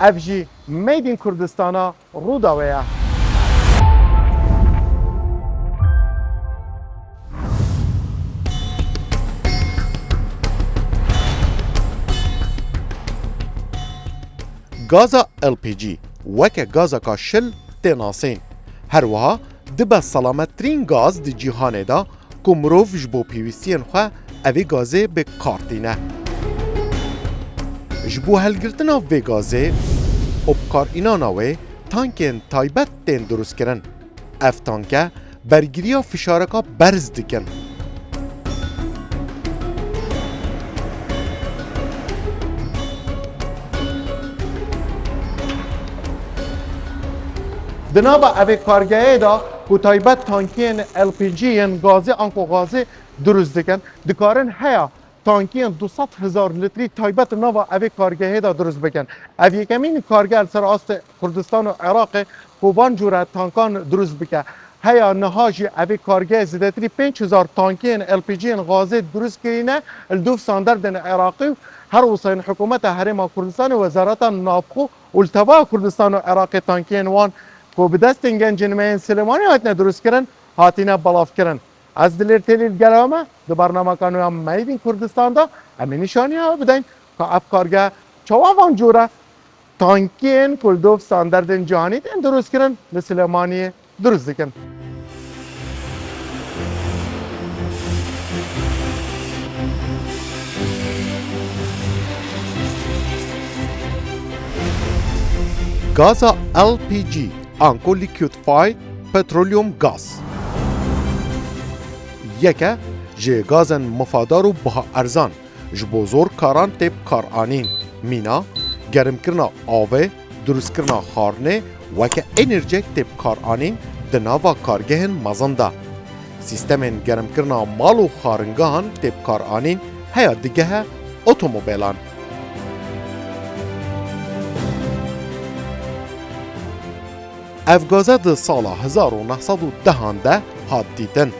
اف جی مید این کردستانا روداویه. گازا LPG وکه گازا که شل تناسین. هر وها دبه سلامت ترین گاز دی جیهانه دا که مروف جبو پیوستین خواه اوی گازه به کارتینه. جبو هلگرتنا وی گازه ابکار ایناناوی تانکین تایبت تین درست کرن. اف تانکه برگیریا فشارکا برز دکن. دنابا اوی کارگاهی دا که تایبت تانکین LPG ین گازه آنکو گازه درست دکن. دکارن هیا تانکین 200,000 لیتری تایبت نوا اوی کارگاهی دا درست بکن. اوی کمین کارگاه سر آست کردستان و عراق خوبان جوره تانکان درست بکن. هیا نهاجی اوی کارگاه زیدتری 5,000 تانکین LPG ین گازه درست کرینه. الدوف ساندردن عراقی هر وصین حکومت حرم کردستان و وزارت نافخو والتبا کردستان و عراق تانکین وان کو به دست این جنمین سلیمانی هاتنه درست کردن هاتینه بلاف کردن. از دلیر تلیل گلامه دو برنامه کانو هم میدین کردستان دا امی نشانی ها بدین که افکارگاه چوان جوره تانکین کلدوف ساندردن جهانی دین درست کردن لسلیمانی درست کردن. گازا LPG آنکو لیکویدفاید پترولیوم گاز یکه جه گازن مفادار و بها ارزان جبو زور کاران تیب کار آنین مینا گرم کرنا آوه درست کرنا خارنه وکه انرژیک تیب کار آنین دناوا کارگهن مزنده سیستمن گرم کرنا مال و خارنگان تیب کار آنین هیا دیگه اتومبیلان. افغازه ده سال 1910 ده هات دیدن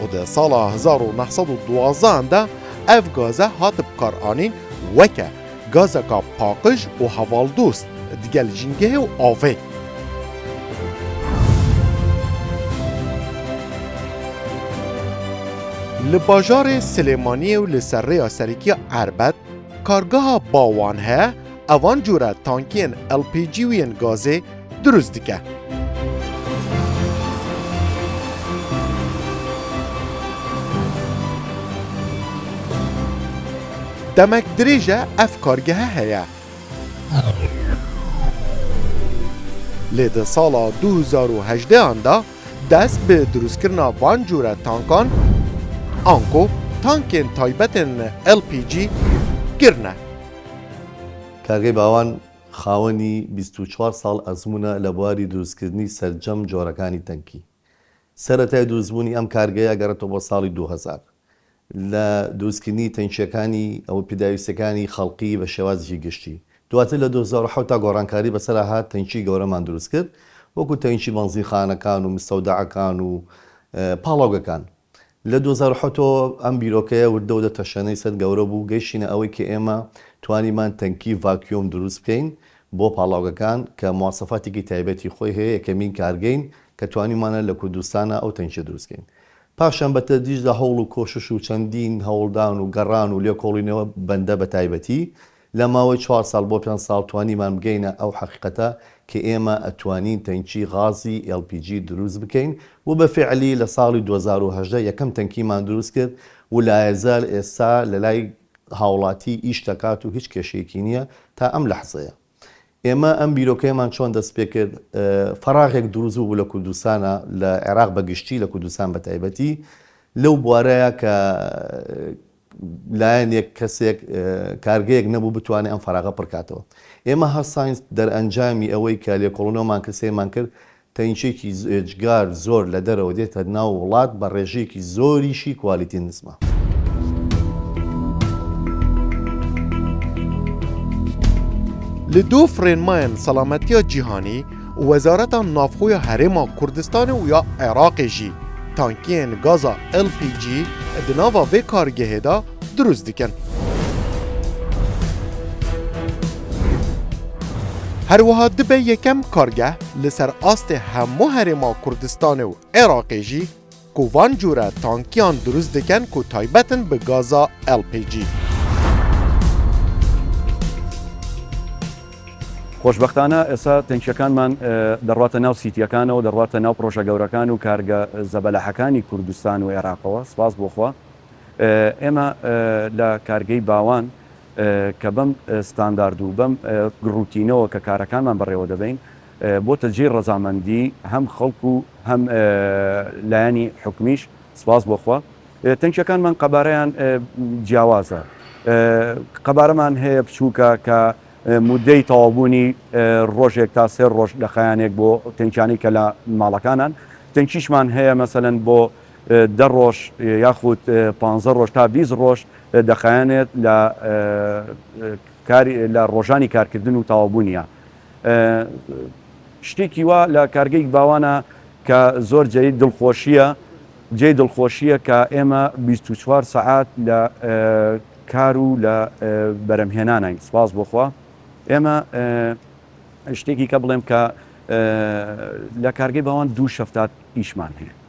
و ده سال 1912 ده افغازه هات بکار آنین وکه گازه که پاکج و حوال دوست دیگل جنگه و آوه. لباجار سلیمانی و لسره سریکی عربت کارگاه باوان ها اوان جوره تانکین LPG وین گازه درست دیگه. دمک دریجه اف کارگه هیا. لید سال 2018 اندا دست به دروست کرنا وان جوره تانکان آنکو تانکین تایبتن LPG گرنه. کارگه باوان خاوەنی 24 ساڵ ئەزمونە لە بواری دروستکردنی سەرجەم جۆرەکانی تەنکی. سەرەتای دروستبوونی ئەم کارگەیە گەڕێتەوە بۆ ساڵی 2000 لە دروستکردنی تەنکیەکانی ئەو پیداویستەکانی خەڵقی بە شێوازی گشتی. دواتر لە 2007 تا گۆڕانکاری بەسەر هات تەنکی گەورەمان دروست کرد وەکو تەنکی بەنزینخانەکان و مستەودەعەکان و پاڵاوگەکان. لە 2007 ئەم بیرۆکەیە وردە و تەشەنەی سەر گەورە بوو گەیشتینە ئەوەی کە ئێمە توانیمان تەنکی ڤاکیۆم دروست بکەین بۆ پاڵاوگەکان کە مواسەفاتێکی تایبەتی خۆی هەیە یەکەمین کارگەین کە توانیمانە لە کوردستانە ئەو تەنکیە دروستکەین. پاشان بە تەدریجدا هەوڵ و کۆشش و چەندین هەوڵدان و گەڕان و لێکۆڵینەوە بەندە بە تایبەتی لە ماوەی 4 ساڵ بۆ 5 ساڵ توانیمان بگەینە ئەو حەقیقەتە کە ئێمە ئەتوانین تەنکی غازی LPG دروست بکەین و بە فعلی لە ساڵی 2018 یەکەم تەنکیمان دروست کرد و لایەزال ئێستا لە لای هاوڵاتی ئیش دەکات و هیچ کێشەیەکی نییە تا ئەم لەحزەیە. ئێمە ئەم بیرۆکەیەمان چۆن دەست پێ کرد فەراغێک دروست بوو لە کوردستانە لە عێراق بەگشتی لە کوردستان بە تایبەتی لەو بوارەیە کە لایەن یەک کەسێک کارگەیەک نەبوو بتوانێت ئەم فەراغە پڕکاتەوە. ئێمە هەر ساینس دەرئەنجامی ئەوەی کە لێکۆڵینەوەمان کرد سێمان کرد تەنکیێکی ئێجگار زۆر لە دەرەوە دێتە ناو وڵات بە ڕێژەیەکی زۆریشی کوالیتی نزمە. لدو فرێنمایان سەلامەتیە جیهانی و وەزارەتە نافخۆیە هەرێما کوردستان و یا عێراقê jî tankiyên gaza LPG di nava vê kargehê da drûst dikin. هروها دبه یکم کارگه لسر آست همو هرما کردستان و عراقی جی کووان جوره تانکیان دروست دکن که تایبتن به گازا LPG. خۆشببختانە ئێستا تەنکیەکانمان دەڕاتە ناو سیتیەکانەوە و دەڕاتە ناو پرۆژە گەورەکان و کارگە زەبەلەحەکانی کوردستان و عێراقەوە سپاس بۆخوا ئێمە لە کارگەی باوان کە بەم ستاندارد و بەم ڕوتینەوە کە کارەکانمان بەڕێوە دەبین بۆ تەجێی ڕەزامەندی هەم خەڵک و هەم لایەنی حکومیش سپاس بۆخوا تەنکیەکانمان قەبارەیان جیاوازە قەبارەمان هەیە بچووکە کە مدەی تەواوبوونی ڕۆژێک تا سێ ڕۆژ لە خەیانێک بۆ تەنکیانی کە لە ماڵەکانان تەنکیشمان هەیە مەسەلەن بۆ 10 ڕۆژ یاخود 15 ڕۆژ تا 20 ڕۆژ دەخایانێت لە ڕۆژانی کارکردن و تەواوبوونیە شتێکی وا لە کارگەی باوانە کە زۆر جێی دڵخۆشیە کە ئێمە 24 سەعات لە کار و لە بەرەمهێنانین سپاس بۆخوا ئێمە شتێکی کە بڵێم کە لە کارگەی باوان 2 شەفتات ئیشمان هەیە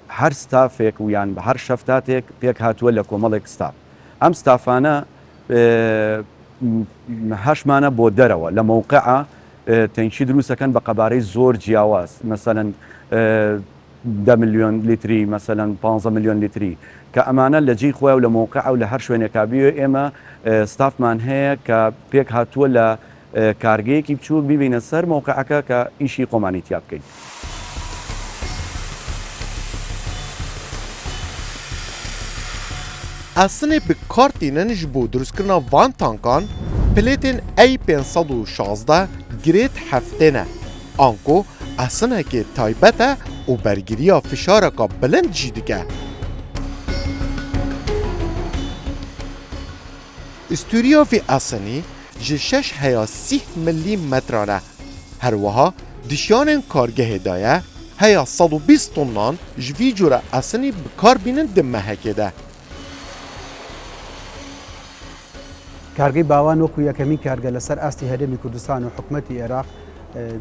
هەر ستافێک و یان بە هەر شەفتاتێک پێک هاتووە لە کۆمەڵێک ستاف ئەم ستافانە هەشمانە بۆ دەرەوە لە مووقعە تەنکی دروستەکەن بە قەبارەی زۆر جیاواز مەسەلەن 10 ملیۆن لیتری مەسەلەن 15 ملیۆن لیتری کە ئەمانە لە جێی خۆی و لە مووقع و لە هەر شوێنێکا بیوێ ئێمە ستافمان هەیە کە پێک هاتووە لە کارگەیەکی بچوو ببینە سەر مووقعەکە کە ئیشی خۆمانی تیا بکەین. اصنی به کارتینن جبو دروست کرنا وان تانکان پلیتین A516 گریت هفتنه آنکو اصنه که تایبته و برگیریا فشارکا بلند جیدگه استوریا في اصنی جشش هیا 30 ملی مترانه هر وها دشیان کارگه دایه هیا 120 طنان جوی جوره اصنی بکار بینن دمهکه ده کارگەی باوان وەکو یەکەمین کارگە لەسەر ئاستی هەرێمی کوردستان و حکوومەتی عێراق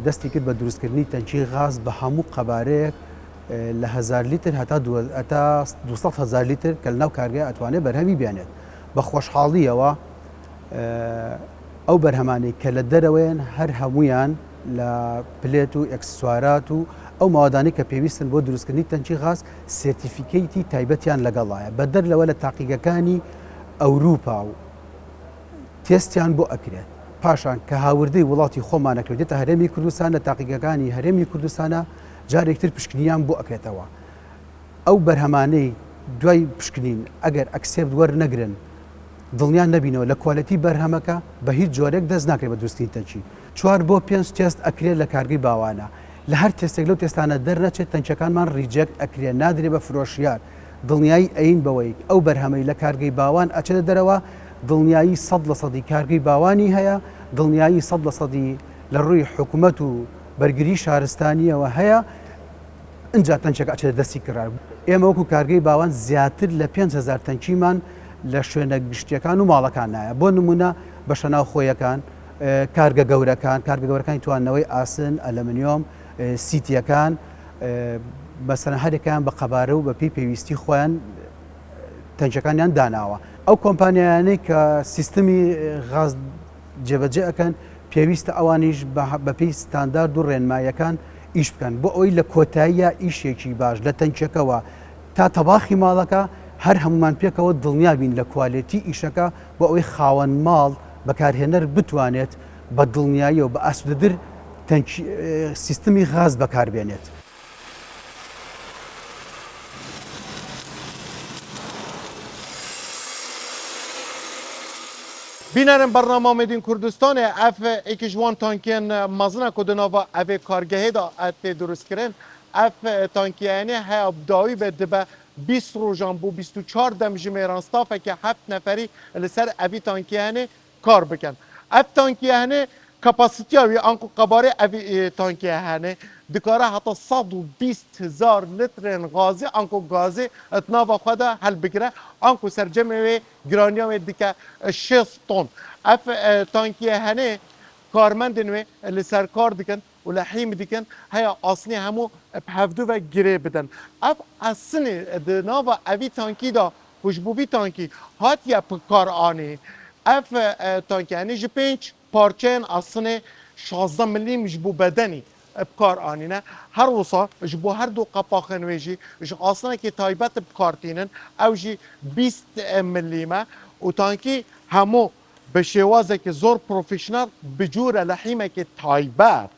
دەستی کرد بە دروستکردنی تەنکی غاز بە هەموو قەبارەیەک لە 1000 لیتر هەتا 200,000 لیتر کە لەناو کارگای ئەتوانێت بەرهەمی بێنێت بە خۆشحاڵیەوە ئەو بەرهەمانەی کە لە دەرەوەیان هەر هەمویان لە پلێت و ئەکسسوارات و ئەو ماوەدانی کە پێویستن بۆ دروستکردنی تەنکی غاز سێرتیفیکەیتی تایبەتیان لەگەڵایە بە دەرلەوە لە تاقیگەکانی ئەوروپا و تێستیان بۆ ئەکرێت پاشان کە هاوردەی وڵاتی خۆمانەکردێتە هەرێمی کوردستان لە تاقیگەکانی هەرێمی کوردستانە جارێکتر پشکنیان بۆ ئەکرێتەوە ئەو بەرهەمانەی دوای پشکنین ئەگەر ئەکسێبت وەرنەگرن دڵنیان نەبینەوە لە کوالەتی بەرهەمەکە بە هیچ جۆرێک دەست ناکرێت بە دروستکردنی تەنکی 4 بۆ 5 تێست ئەکرێت لە کارگەی باوانە لە هەر تێستێک لەو تێستانە دەرنەچێت تەنچەکانمان ڕیجێکت ئەکرێت نادرێت بە فرۆشیار دڵنیایی ئەین بەوەی ئەو بەرهەمەی لە کارگەی باوان ئەچێتە دەرەوە دڵنیایی 100% کارگەی باوانی هەیە دڵنیایی 100% لە ڕووی حکوومەت و بەرگری شارستانیەوە هەیە ئەجا تەنچەکە ئەچێتە دەستی کڕار ئێمە وەکو کارگەی باوان زیاتر لە 5,000 تەنکیمان لە شوێنە گشتیەکان و ماڵەکان نایە بۆ نمونە بەشە ناوخۆیەکان کارگە گەورەکانی توانەوەی ئاسن ئەلەمنیۆم سیتیەکان بەسەرەن هەرێکیان بە قەبارە و بە پێی پێویستی خۆیان تەنچەکانیان داناوە ئەو کۆمپانیانەی کە سیستمی غاز جێبەجێ ئەەکەن پێویستە ئەوانیش بەپێی ستاندارد و ڕێنمایەکان ئیش بکەن بۆ ئەوەی لە کۆتاییە ئیشێکی باش لە تەنچەکەەوە تا تەباخی ماڵەکە هەر هەمومان پێکەوە دڵنیا بین لە کوالێتی ئیشەکە بۆ ئەوەی خاوەن ماڵ بەکارهێنەر بتوانێت بە دڵنیایی و بە ئاسودەدر سیستمی غاز بەکاربێنێت. بینرم برنامه مدین کردستان اف ایکجوان تانکین مزنه کدناوا اف کارگاهی دا ات درست کرن اف تانکیانی های ابداوی به دبه 20 روزان بو 24 دم جمیران ستافه که 7 نفری لسر اوی تانکیانی کار بکن اف تانکیانی کپاسیتیاوی آنکو قباره اوی تانکیانی دکاره حتی 120,000 لیتر غازی آنکو غازی اتناوا خدا حل بگیره آنکو سرجمه و گرانیام دیگه 6 طن اف تانکیانی کارمندن و لسر کار دکن و لحیم دکن هیا اصلی همو بهفدو و گره بدن اف اصلی دناوا اوی تانکی دا خوشبوبی تانکی هات یا کار آنی اف تانکی هنی جی 5 پارچین اصلی 16 ملیم جبو بدنی بکار آنینه هر وصا جبو هر دو قپاخن ویجی جی اصلا که تایبت بکارتینن او جی 20 ملیمه و تانکی همو به شوازه که زور پروفیشنال بجور لحیمه که تایبت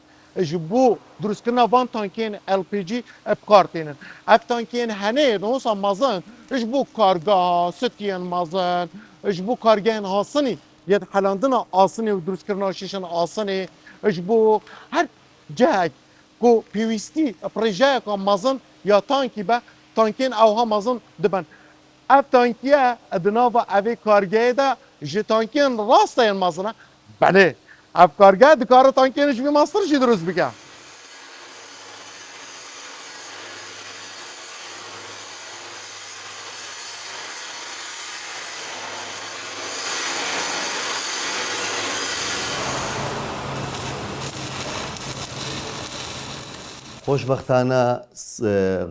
جبو درست کردن وان تانکین LPG بکارتینن اف تانکین هنه نوسا مازن جبو کارگاه ستین مازن جبو کارگاه هاسنی ید حلاندن آسنی و درست کردن شیشن آسنی جبو هر جهت کو پیوستی پروژه که مازن یا تانکی به تانکین اوها مازن دبن اف تانکیه ادناوا اوی کارگاه ده جی تانکین راسته این مازنه بله اف کارگاه دکار تانکینش بی ماستر جی درست بگه خۆشببختانە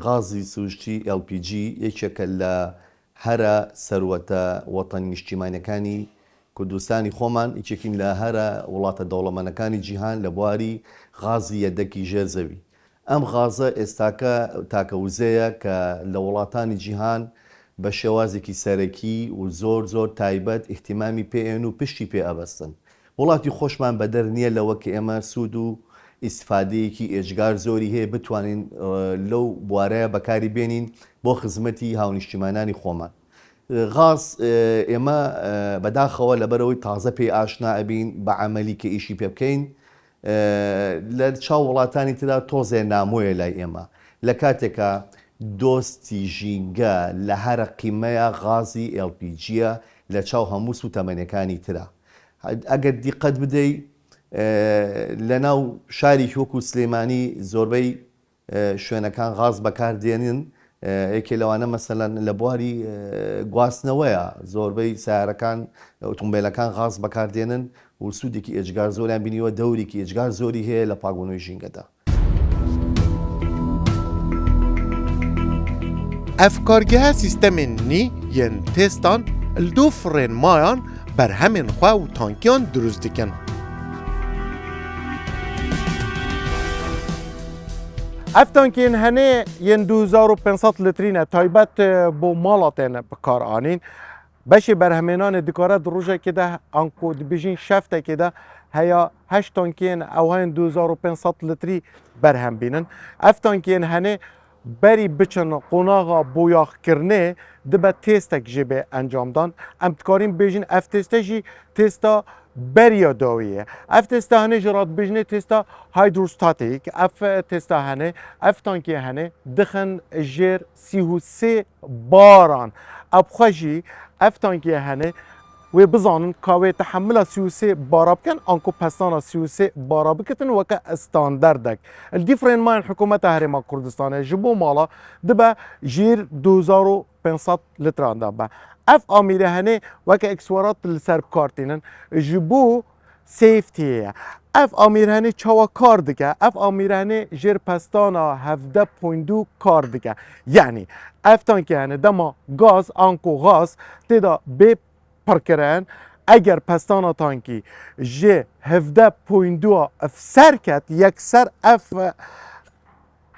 غازی سوشتی LPG یەکێکە لە هەرە سەروەتە وەتەن نیشتیمانەکانی کوردستانی خۆمان یەکێکین لە هەرە وڵاتە دەوڵەمەندەکانی جیهان لە بواری غازی یەدەکی ژێرزەوی ئەم غازە ئێستاکە تاکەوزەیە کە لە وڵاتانی جیهان بە شێوازێکی سەرەکی و زۆر تایبەت ئیحتیمامی پێێن و پشتی پێ ئەبەستن وڵاتی خۆشمان بەدەر نییە لەوە کە ئێمە سوود و ئیسفادەیەکی ئێجگار زۆری هەیە بتوانین لەو بوارەیە بەکاری بێنین بۆ خزمەتی هاونیشتیمانانی خۆمان. غاز ئێمە بەداخەوە لەبەرەوەی تازە پێی ئاشنا ئەبین بە عملی کە ئیشی پێ بکەین لە چاو وڵاتانی تردا تۆزێ نامۆیە لای ئێمە لە کاتێکە دۆستی ژینگە لە هەرە قیمەیە غازی LPGە لە چاو هەموو سوتەمەنیەکانی ترە. ئەگەر دیقەت بدەیت لە ناو شاری وەکو سلێمانی زۆربەی شوێنەکان غاز بەکاردێنن یەکێ لەوانە مەسەلەن لە بواری گواستنەوەیە زۆربەی سیارەکان ئۆتۆمبیلەکان غاز بەکاردێنن و سوودێکی ئێجگار زۆریان بینیوە دەورێکی ئێجگار زۆری هەیە لە پاگۆنەوەی ژینگەدا. اف کارگاه سیستم نی ین تستان الدو فرین مایان بر همین خواه و تانکیان دروست دکن. اف تانکین هنه ین 2500 لترینه تایبت بو مالاتین بکار آنین بشه برهمینان دکاره دروژه که ده انکو دبیجین شفته که ده هیا 8 تانکین او هین 2500 لتری برهم بینن اف تانکین هنه بری بچن قناغا بویاخ کرنه دبه تستک جبه انجام دان امتکارین بیجین اف تسته جی تستا بریا داویه اف تستا هنه جرات بیجنه تستا هایدروستاتیک اف تستا هنه اف تانکی هنه دخن جر 33 باران ابخجی اف تانکی هنه و بزانن کاوی تحمل 33 بارا بکن انکو پستان 33 بارا بکتن وکا استاندردک الدیفرین ماین حکومت هرما کردستان جبو مالا دبا جیر 2500 لتران دبا اف آمیره هنه وکا اکسوارات لسر کارتینن جبو سیفتیه اف آمیره هنه چوا کار دکه اف آمیره هنه جیر پستانا 17.2 کار دکه یعنی اف تانکی هنه دما گاز انکو غاز تیدا به پرکرن اگر پستانا تانکی جه 17.2 اف سر کت یک سر اف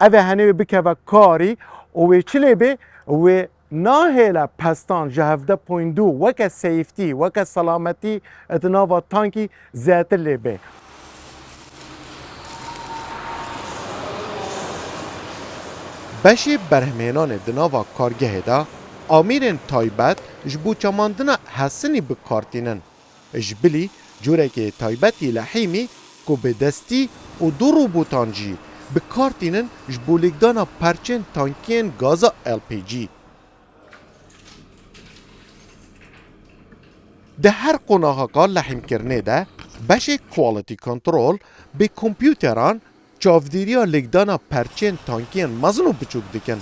هنه بکه و کاری و چلی به و ناهیلا پستان جه 17.2 وکه سیفتی وکه سلامتی اتناوا تانکی زیادر لی به بشی برهمینان دناوا کارگه دا آمیرین تایبت جبو چماندن حسنی بکارتینن جبلی جوره که تایبتی لحیمی که به دستی و دو روبوتانجی بکارتینن جبو لگدانا پرچین تانکین گازا LPG ده هر قناغا که لحیم کرنه ده بشه کوالیتی کنترول به کمپیوتران چافدیریا لگدانا پرچین تانکین مزنو بچوک دکن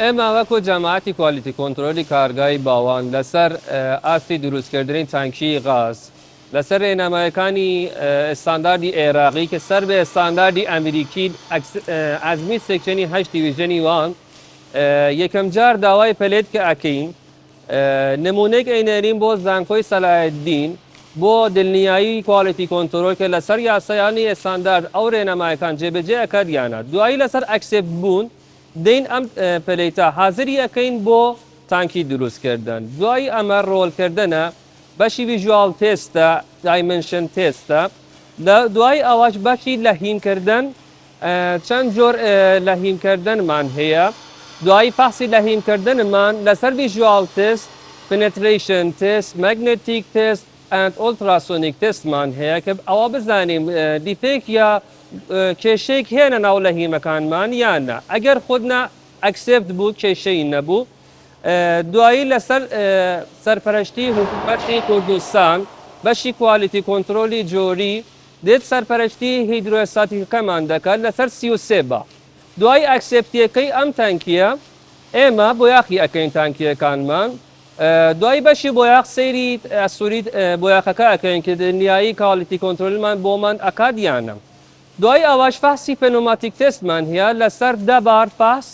اما وکو جماعتی کوالیتی کنترلی کارگاهی باوان لسر آستی دروست کردن تانکی غاز لەسەر ڕێنەمایەکانی ئستانداردی عێراقی کە سەر بە ئستانداردی ئەمریکی ئەزمی سێکشنی 8 دیویژنی وان یەکەم جار داوای پەلێت کە ئەکەین نمونەیەک ئەینێرین بۆ زانکۆی سەلایەددین بۆ دڵنیایی کوالیتی کۆنتترۆل کە لەسەر یاسایانی ئێستاندارد ئەو ڕێنەمایەکان جێبەجێ ئەکاتیانە دوایی لەسەر ئەکسێپ بوون دەین ئەم پەلەیتە حازری ئەەکەین بۆ تانکی دروستکردن دوایی ئەمە ڕۆڵکردنە بەشی ویژوال تێستە دایمنشن تێستە دوای ئەوەش بەشی لەهیمکردن چەند جۆر لەهیمکردنمان هەیە دوایی فەحسی لەهیمکردنمان لەسەر ویژوال تێست پنتریشن تێست مەگنێتیک تێست ئەند ئۆلتراسۆنیک تێستمان هەیە کە ئەوە بزانیم دیفێک یا کێشەیەک هێنە ناو لەهیمەکانمان یاننا ئەگەر خودنا ئەکسێپت بوو کێشەی نەبوو دوایی لەسەر سەرپەرشتی حکومەتی کوردستان بەشی کوالیتی کۆنتترۆلی جۆری دێت سەرپەرشتی هیدرۆستاتیکەمان دەکات لەسەر 33 بە دوای ئەکسێپتیەکەی ئەم تانکیە ئێمە بۆ یاخی ئەەکەین تانکیەکانمان دوای بەشی بۆ یاخ سەیری ئەسووریت بۆ یاخەکە ئەەکەین کە دنیایی کاڵیتی کۆنتترۆلمان بۆمان ئەکادیانە دوای ئەوەش فەحسی پنۆماتیک تێستمان هەیە لەسەر 10 بار پاس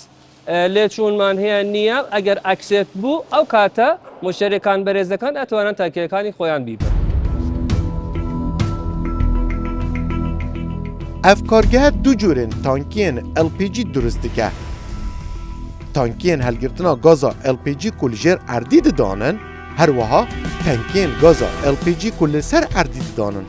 لێچوونمان هەیە نییە ئەگەر ئەکسێت بوو ئەو کاتە مشتێکان بەرێزەکان ئەتوانن تاکیەکانی خۆیان بیبن. ev kargehe du curên tankiyên LPG dürust dike. Tankiyên helgirtina gaza LPG ku li jêr erdî didanin, her wiha tankiyên gaza LPG ku li ser erdî didanin.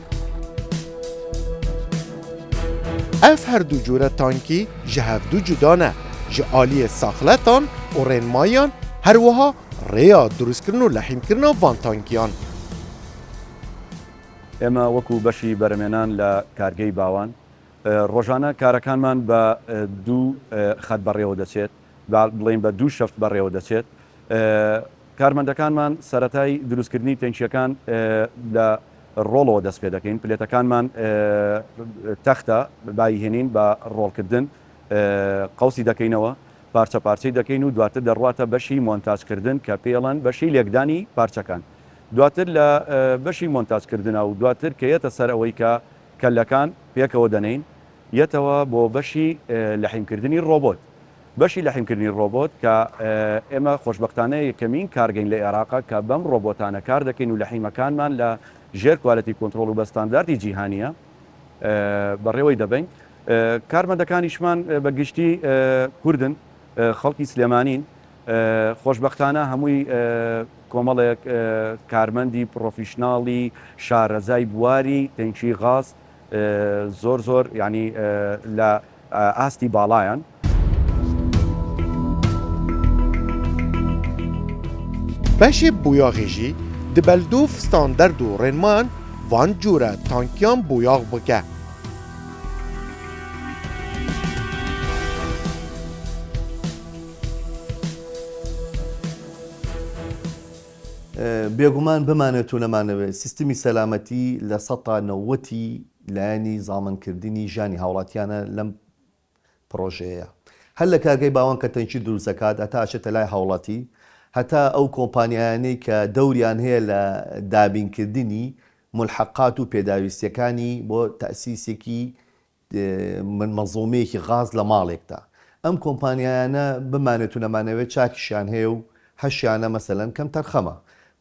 Ev her du cure tankî ji hevdû cuda ne, ji aliyê saxletan û rênmayan her wiha rêya durustkirin û lehîmkirina van tankiyan. ئێمە وەکو بەشی بەرەمێنان لە کارگەی باوان ڕۆژانە کارەکانمان بە دوو خەت بەڕێوە دەچێت بڵێن بە دوو شەفت بەڕێوە دەچێت کارمەندەکانمان سەرەتای دروستکردنی تەنکیەکان لە ڕۆڵەوە دەست پێ دەکەین پلێتەکانمان تەختە بایهێنین بە ڕۆڵکردن قەوسی دەکەینەوە پارچە پارچەی دەکەین و دواتر دەڕواتە بەشی مۆنتاژکردن کە پێڵەن بەشی لێکدانی پارچەکان دواتر لە بەشی مۆنتاژکردنە و دواتر کە یەتە سەر ئەوەی کە کەلەکان پێکەوە دەنین یەتەوە بۆ بەشی لەحیمکردنی ڕۆبۆت بەشی لەحیمکردنی ڕۆبۆت کە ئێمە خۆشبەختانە یەکەمین کارگەین لە عێراقا کە بەم ڕۆبۆتانە کار دەکەین و لەحیمەکانمان لە ژێر کوالیتی کۆنتترۆل و بە ستانداردی جیهانیە بەڕێوەی دەبین کارمەندەکانیشمان بەگشتی کوردن خەڵکی سلێمانین خۆشبەختانە هەمووی کۆمەڵێک کارمەندی پرۆفیشناڵی شارەزای بواری تەنکی غاز زۆر ینی لە ئاستی باڵایان Beşê bûyağê jî di beldûv standard û rênman van cure tankiyan bûyağ bike. بێگومان بمانێت و نەمانەوێت سیستمی سەلامەتی لە سەتا نەوەتی لایەنی زامنکردنی ژانی هاوڵاتیانە لەم پرۆژەیە هەر لە کارگەی باوان کە تەنکی دروستەکات هەتا ئاچێتە لای هاوڵاتی هەتا ئەو کۆمپانیایانەی کە دەوریان هەیە لە دابینکردنی ملحقات و پێداویستیەکانی بۆ تەسیسێکی منمەزۆمەیەکی غاز لە ماڵێکدا ئەم کۆمپانیایانە بمانێت و نەمانەوێت چاکیشیان هەیە و هەشیانە مەسەلەن کەم تەرخەمە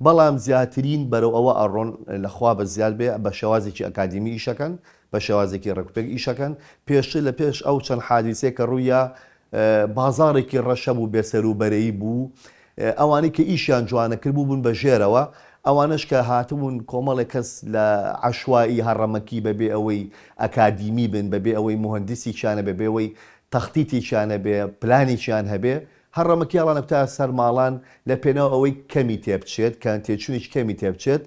بەڵام زیاترین بەرەو ئەوە ئەڕۆن لەخوا بە زیاد بێ بە شێوازێکی ئەکادمی ئیشەکەن بە شێوازێکی ڕێکوپێک ئیشەکەن پێشتر لە پێش ئەو چەند حادیسێک کە ڕوویە بازارێکی ڕەشە بوو بێسەر و بەرەی بوو ئەوانەی کە ئیشیان جوانەکرد بوو بوون بە ژێرەوە ئەوانش کە هاتبوون کۆمەڵێک کەس لە عەشوایی هەڕەمەکی بەبێ ئەوەی ئەکادیمی بن بەبێ ئەوەی مهندسیشانە بەبێ ئەوەی تەختیتیشانە بێ پلانیشیان هەبێ هەڕەمەکی هەڵانە بتە سەر ماڵان لە پێنەوە ئەوەی کەمی تێبچێت کە تێچوونیش کەمی تێبچێت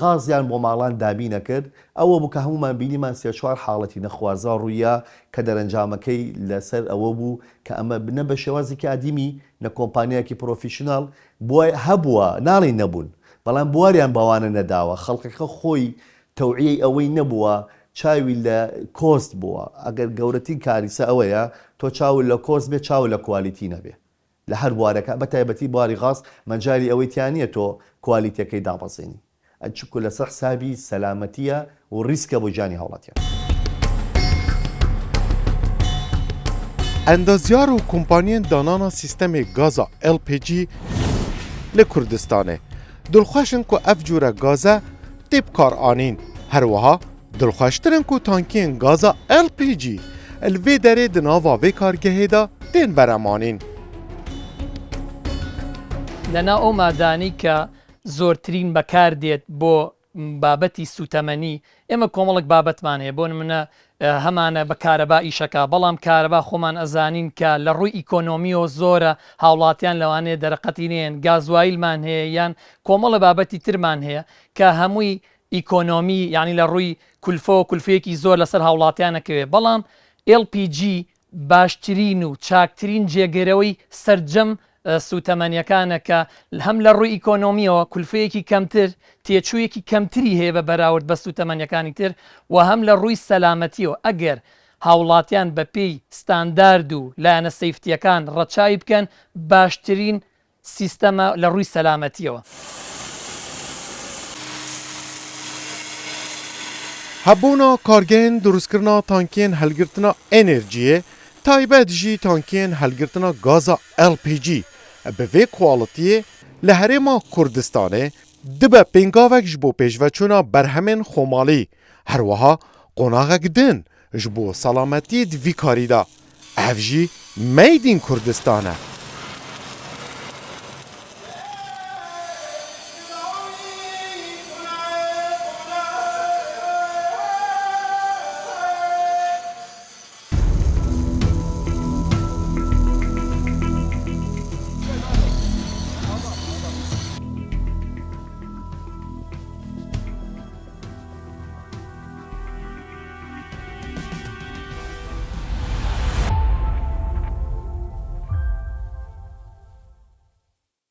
غازیان بۆ ماڵان دابی نەکرد ئەوە بوو کە هەمومان بینیمان سێ چوار حاڵەتی نەخوازا ڕوویە کە دەرەنجامەکەی لەسەر ئەوە بوو کە ئەمە بنە بە شێوازێکی ئادیمی نە کۆمپانیایەکی پرۆفیشنال بۆ هەبووە ناڵی نەبوون بەڵام بواریان باوانە نەداوە خەڵکەکە خۆی تەوعیەی ئەوەی نەبووە چاوی لە کۆست بووە ئەگەر گەورەترین کاریسە ئەوەیە تۆ چاول لە کۆست بێ چاو لە کوالیتی نەبێ لە هەر بوارەکە بە تایبەتی بواری غاز مەجای ئەوەی تیانە تۆ کوالیتەکەی دابەزێنی ئەچکو لەسەر حسابی سەلامەتیە و ریسکە بۆ جانی هاوڵاتیان. اندازیار و کمپانیên danana sîstemê gaza LPG li Kurdistanê dilxweşin ku ev cure gaze tê bikaranîn. Her wiha dilxweştirin ku tankiyên gaza LPG li vê derê di nava vê kargehê de tên beremanîn. لەنا ئەو مادانی کە زۆرترین بەکار دێت بۆ بابەتی سوتەمەنی ئێمە کۆمەڵک بابەتمان هەیە بۆ نمونە هەمانە بە کارەبا ئیشەکە بەڵام کارەبا خۆمان ئەزانین کە لە ڕووی ئیکۆنۆمی و زۆرە هاوڵاتیان لەوانەیە دەرەقەتینێن گازوایلمان هەیە یان کۆمەڵە بابەتی ترمان هەیە کە هەمووی ئیکۆنۆمی یعنی لە ڕووی کولفە و کولفەیەکی زۆر لەسەر هاوڵاتیانەکەوێ بەڵام LPG باشترین و چاکترین جێگەرەوەی سەرجەم سوتەمەنیەکانە کە هەم لە ڕووی ئیکۆنۆمیەوە کولفەیەکی کەمتر تێچوویەکی کەمتری هەیە بە بەراورد بە سوتەمەنیەکانی تر و هەم لە ڕووی سەلامەتیەوە ئەگەر هاوڵاتیان بە پێی ستاندارد و لایەنە سەیفتیەکان ڕەچاوی بکەن باشترین سیستەمە لە ڕووی سەلامەتیەوە. Hebûna kargehên durustkirina tankiyên helgirtina enerjiyê taybet jî tankiyên helgirtina gaza LPG bi vê qualitiyê li Herêma Kurdistanê dibe pêngavek ji bo pêşveçûna berhemên xomalî. Her wiha qonaxek din ji bo selametiyê di vî karî de. Ev jî Made in Kurdistan e.